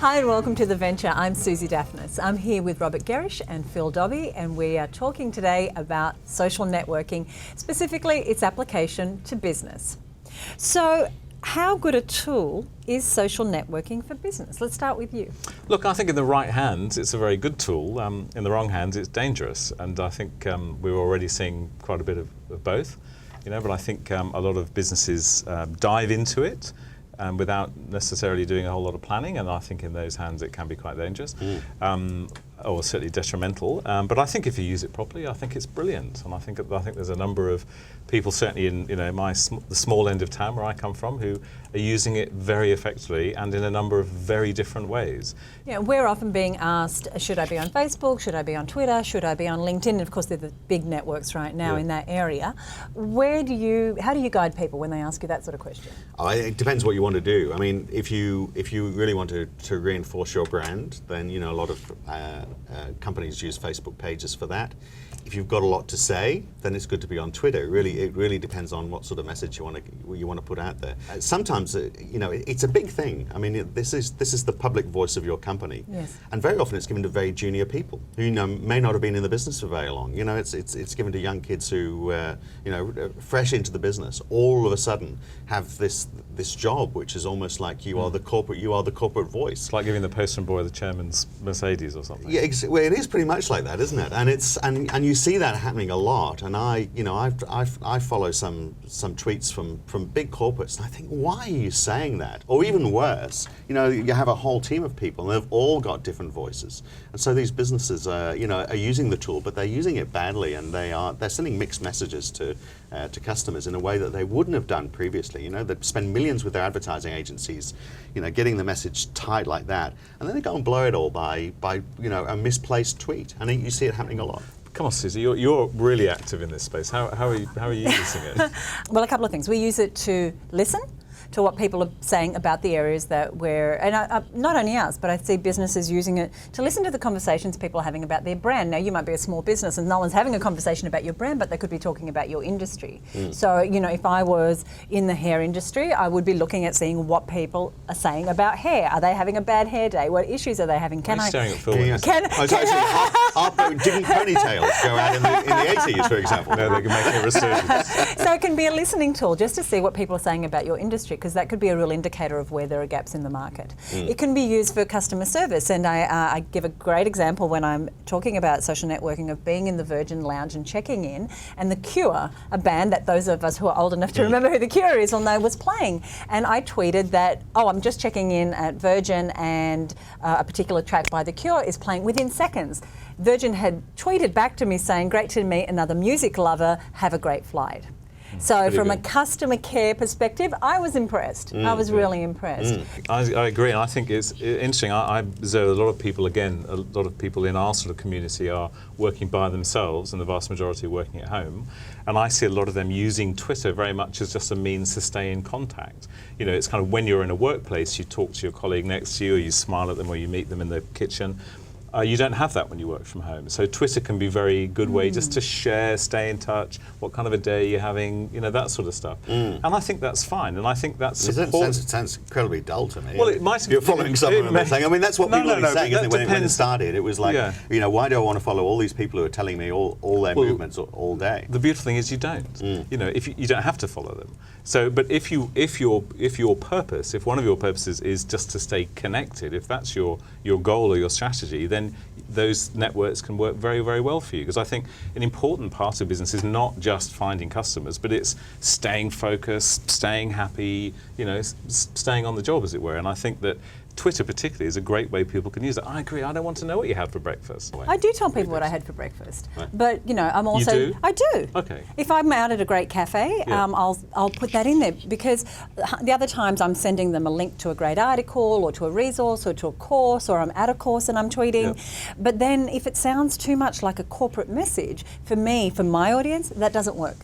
Hi and welcome to The Venture. I'm Suzi Dafnis. I'm here with Robert Gerrish and Phil Dobbie, and we are talking today about social networking, specifically its application to business. So, how good a tool is social networking for business? Let's start with you. Look, I think in the right hands, it's a very good tool. In the wrong hands, it's dangerous. And I think we're already seeing quite a bit of both. But I think a lot of businesses dive into it without necessarily doing a whole lot of planning. And I think in those hands, it can be quite dangerous. Or certainly detrimental. But I think if you use it properly, I think it's brilliant. And I think there's a number of people, certainly in the small end of town where I come from, who are using it very effectively and in a number of very different ways. Yeah, we're often being asked, should I be on Facebook? Should I be on Twitter? Should I be on LinkedIn? And of course, they're the big networks right now in that area. How do you guide people when they ask you that sort of question? It depends what you want to do. I mean, if you really want to reinforce your brand, then a lot of companies use Facebook pages for that. If you've got a lot to say, then it's good to be on Twitter. It really depends on what sort of message you want to put out there. Sometimes, it's a big thing. I mean, this is the public voice of your company, and very often it's given to very junior people who may not have been in the business for very long. It's given to young kids who fresh into the business, all of a sudden have this job, which is almost like you are the corporate voice. It's like giving the postman boy the chairman's Mercedes or something. Yeah, well, it is pretty much like that, isn't it? And you see that happening a lot. And I follow some tweets from big corporates, and I think, why are you saying that? Or even worse, you have a whole team of people, and they've all got different voices. And so these businesses, are using the tool, but they're using it badly, and they're sending mixed messages to customers in a way that they wouldn't have done previously. They spend millions with their advertising agencies, getting the message tight like that, and then they go and blow it all by a misplaced tweet, and you see it happening a lot. Come on, Suzi, you're really active in this space. How are you using it? Well, a couple of things. We use it to listen to what people are saying about the areas that not only us, but I see businesses using it to listen to the conversations people are having about their brand. Now, you might be a small business and no one's having a conversation about your brand, but they could be talking about your industry. So, if I was in the hair industry, I would be looking at seeing what people are saying about hair. Are they having a bad hair day? What issues are they having? Staring at Phil? Didn't ponytails go out in the 80s, for example? No, they can make a resurgence. So it can be a listening tool just to see what people are saying about your industry, because that could be a real indicator of where there are gaps in the market. It can be used for customer service, and I give a great example when I'm talking about social networking of being in the Virgin Lounge and checking in, and The Cure, a band that those of us who are old enough to remember who The Cure is will know, was playing. And I tweeted that, I'm just checking in at Virgin, and a particular track by The Cure is playing within seconds. Virgin had tweeted back to me saying, "Great to meet another music lover, have a great flight." So from a customer care perspective, I was impressed. I was really impressed. I agree, and I think it's interesting. I observe a lot of people in our sort of community are working by themselves, and the vast majority are working at home. And I see a lot of them using Twitter very much as just a means to stay in contact. It's kind of when you're in a workplace, you talk to your colleague next to you, or you smile at them, or you meet them in the kitchen. You don't have that when you work from home. So Twitter can be a very good way just to share, stay in touch, what kind of a day you're having, that sort of stuff. And I think that's fine, and I I think that's support. It sounds incredibly dull to me. Well, it might. You're following someone and saying, that's what people are saying, isn't it? When it started, it was like, why do I want to follow all these people who are telling me all their movements all day? The beautiful thing is you don't. If you don't have to follow them. So, but if your purpose, if one of your purposes is just to stay connected, if that's your goal or your strategy, then those networks can work very, very well for you. Because I think an important part of business is not just finding customers, but it's staying focused, staying happy, staying on the job, as it were. And I think that Twitter particularly is a great way people can use it. I agree, I don't want to know what you had for breakfast. I do tell people what I had for breakfast. Right. But, I'm also... You do? I do. Okay. If I'm out at a great cafe, I'll put that in there, because the other times I'm sending them a link to a great article or to a resource or to a course, or I'm at a course and I'm tweeting. But then if it sounds too much like a corporate message, for my audience, that doesn't work.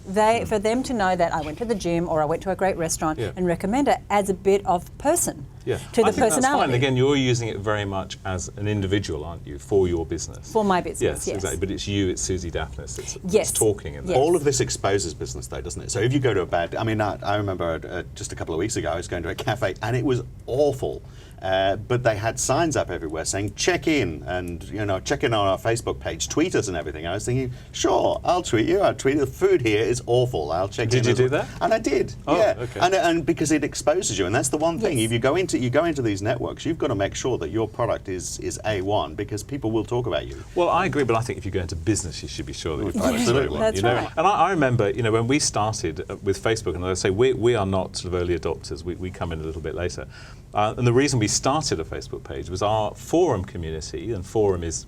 For them to know that I went to the gym or I went to a great restaurant and recommend it, adds a bit of person to the personality. That's fine. Again, you're using it very much as an individual, aren't you, for your business? For my business, yes. Exactly. But it's you, it's Suzi Dafnis that's talking in there. All of this exposes business, though, doesn't it? So if you go to I remember just a couple of weeks ago, I was going to a cafe and it was awful. but they had signs up everywhere saying check in, and check in on our Facebook page, tweet us and everything. And I was thinking, sure, I'll tweet you. I'll tweet you. The food here is awful. I'll check in. Did you do that? And I did. Oh, yeah. okay. And because it exposes you, and that's the one thing. Yes. If you go into these networks, you've got to make sure that your product is A1, because people will talk about you. Well, I agree, but I think if you go into business, you should be sure that your product's Absolutely. very well. That's right. And I remember, when we started with Facebook, and as I say, we are not sort of early adopters. We come in a little bit later. And the reason we started a Facebook page was our forum community, and forums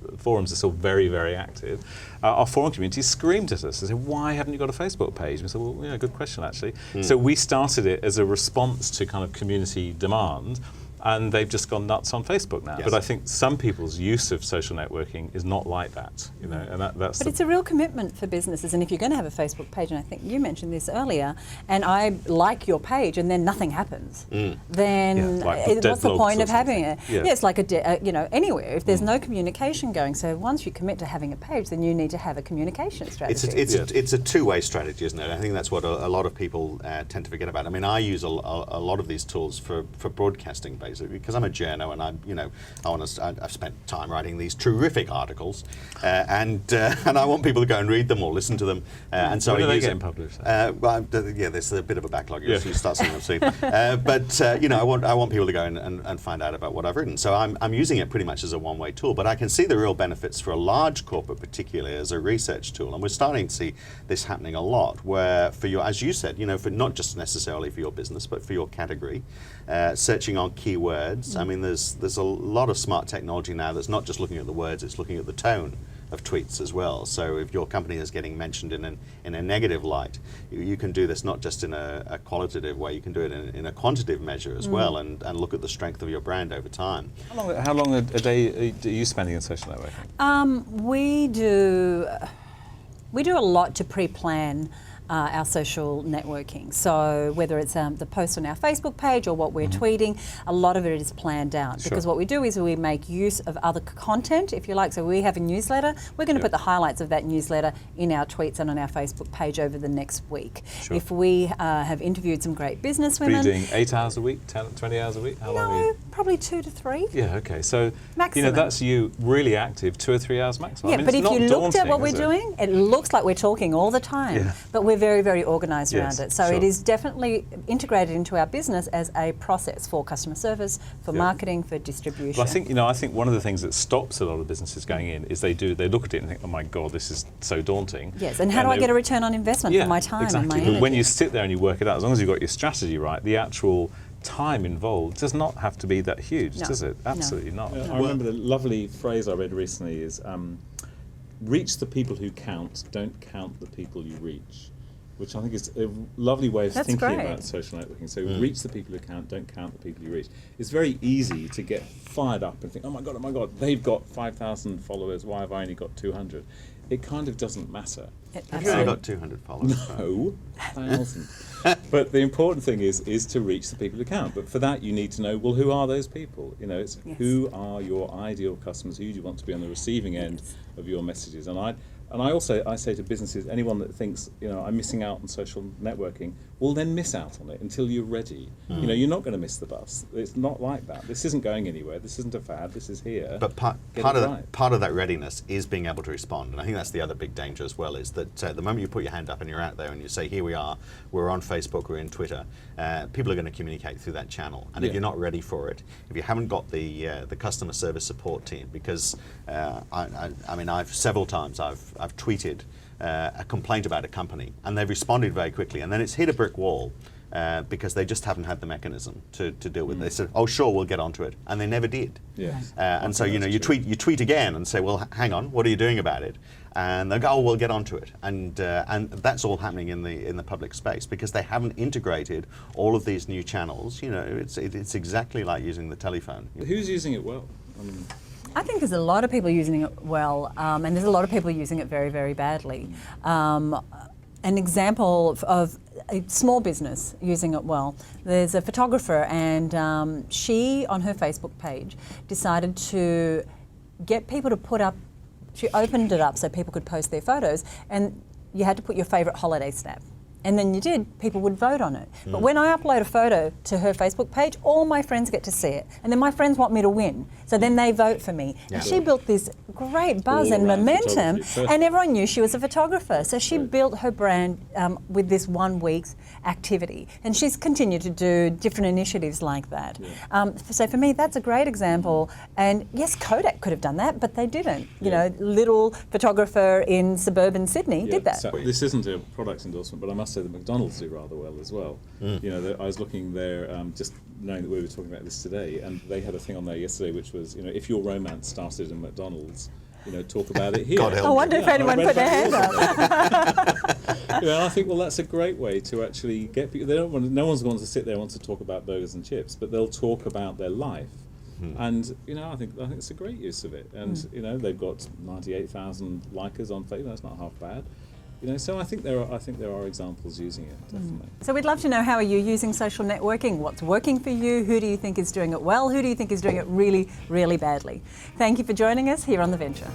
are still very, very active. Our forum community screamed at us and said, why haven't you got a Facebook page? And we said, well, yeah, good question, actually. So we started it as a response to kind of community demand, and they've just gone nuts on Facebook now. Yes. But I think some people's use of social networking is not like that, and that's. But it's a real commitment for businesses, and if you're going to have a Facebook page, and I think you mentioned this earlier, and I like your page, and then nothing happens, then like what's the point of having it? Yeah. Yeah, it's like anywhere. If there's no communication going, so once you commit to having a page, then you need to have a communication strategy. It's a two-way strategy, isn't it? I think that's what a lot of people tend to forget about. I mean, I use a lot of these tools for broadcasting, basically, because I'm a journo, and I've spent time writing these terrific articles, and I want people to go and read them or listen to them. And so when I are they use getting published? There's a bit of a backlog. You start seeing them soon. But I want people to go and find out about what I've written. So I'm using it pretty much as a one-way tool. But I can see the real benefits for a large corporate, particularly as a research tool. And we're starting to see this happening a lot, where for your, as you said, for not just necessarily for your business, but for your category, searching on keywords. I mean, there's a lot of smart technology now that's not just looking at the words; it's looking at the tone of tweets as well. So if your company is getting mentioned in a negative light, you can do this not just in a qualitative way. You can do it in a quantitative measure as well, and look at the strength of your brand over time. How long a day are you spending in social networking? We do a lot to pre-plan our social networking. So whether it's the post on our Facebook page or what we're tweeting, a lot of it is planned out. Because what we do is we make use of other content, if you like. So we have a newsletter. We're going to put the highlights of that newsletter in our tweets and on our Facebook page over the next week. Sure. If we have interviewed some great businesswomen. Are you doing 8 hours a week, 20 hours a week? How long are you? Probably 2 to 3. Yeah, okay. So, Maximum. that's you really active 2 or 3 hours maximum. Yeah, I mean, but it's if you not looked at daunting, what we're is it? doing, it looks like we're talking all the time. Yeah. But we're very, very organised Yes, around it. So sure. it is definitely integrated into our business as a process for customer service, for marketing, for distribution. Well, I think one of the things that stops a lot of businesses going in is they look at it and think, oh my God, this is so daunting. Yes, and how do I get a return on investment for my time and my energy? But when you sit there and you work it out, as long as you've got your strategy right, the actual time involved does not have to be that huge, does it? Absolutely not. I remember the lovely phrase I read recently is, reach the people who count, don't count the people you reach. Which I think is a lovely way of thinking about social networking. So reach the people who count, don't count the people you reach. It's very easy to get fired up and think, oh my God, they've got 5,000 followers, why have I only got 200? It kind of doesn't matter. Have you only got 200 followers? No, 1,000. But the important thing is to reach the people who count. But for that, you need to know, well, who are those people? It's who are your ideal customers? Who do you want to be on the receiving end of your messages? And I say to businesses, anyone that thinks, I'm missing out on social networking, well then miss out on it until you're ready. You're not going to miss the bus. It's not like that. This isn't going anywhere. This isn't a fad. This is here. But part of that readiness is being able to respond. And I think that's the other big danger as well, is that the moment you put your hand up and you're out there and you say, here we are, we're on Facebook, we're in Twitter, people are going to communicate through that channel. And if you're not ready for it, if you haven't got the customer service support team, because I've several times I've tweeted a complaint about a company, and they've responded very quickly, and then it's hit a brick wall because they just haven't had the mechanism to deal with it. They said, "Oh, sure, we'll get onto it," and they never did. Yes. And so you tweet again and say, "Well, hang on, what are you doing about it?" And they go, "Oh, we'll get onto it," and that's all happening in the public space because they haven't integrated all of these new channels. It's exactly like using the telephone. Who's using it well? I think there's a lot of people using it well, and there's a lot of people using it very, very badly. An example of a small business using it well, there's a photographer, and she, on her Facebook page, decided to get people to put up, she opened it up so people could post their photos, and you had to put your favourite holiday snap. and then you did, people would vote on it. But when I upload a photo to her Facebook page, all my friends get to see it. And then my friends want me to win. So then they vote for me. Yeah. And she built this great buzz and All-round momentum, photography. and everyone knew she was a photographer. So she built her brand with this 1 week's activity. And she's continued to do different initiatives like that. So for me, that's a great example. And yes, Kodak could have done that, but they didn't. You know, little photographer in suburban Sydney did that. So this isn't a product endorsement, but I must say that McDonald's do rather well as well. You know, I was looking there, just knowing that we were talking about this today, and they had a thing on there yesterday which was, you know, if your romance started in McDonald's, you know, talk about it here. God help I wonder if anyone put their hand up. Yeah, I think, well, that's a great way to actually get people. They don't want. No one's going to sit there and want to talk about burgers and chips, but they'll talk about their life. And you know, I think it's a great use of it. And you know, they've got 98,000 likers on Facebook. That's not half bad. You know, so I think there are examples using it, definitely. So we'd love to know, how are you using social networking? What's working for you? Who do you think is doing it well? Who do you think is doing it really, really badly? Thank you for joining us here on The Venture.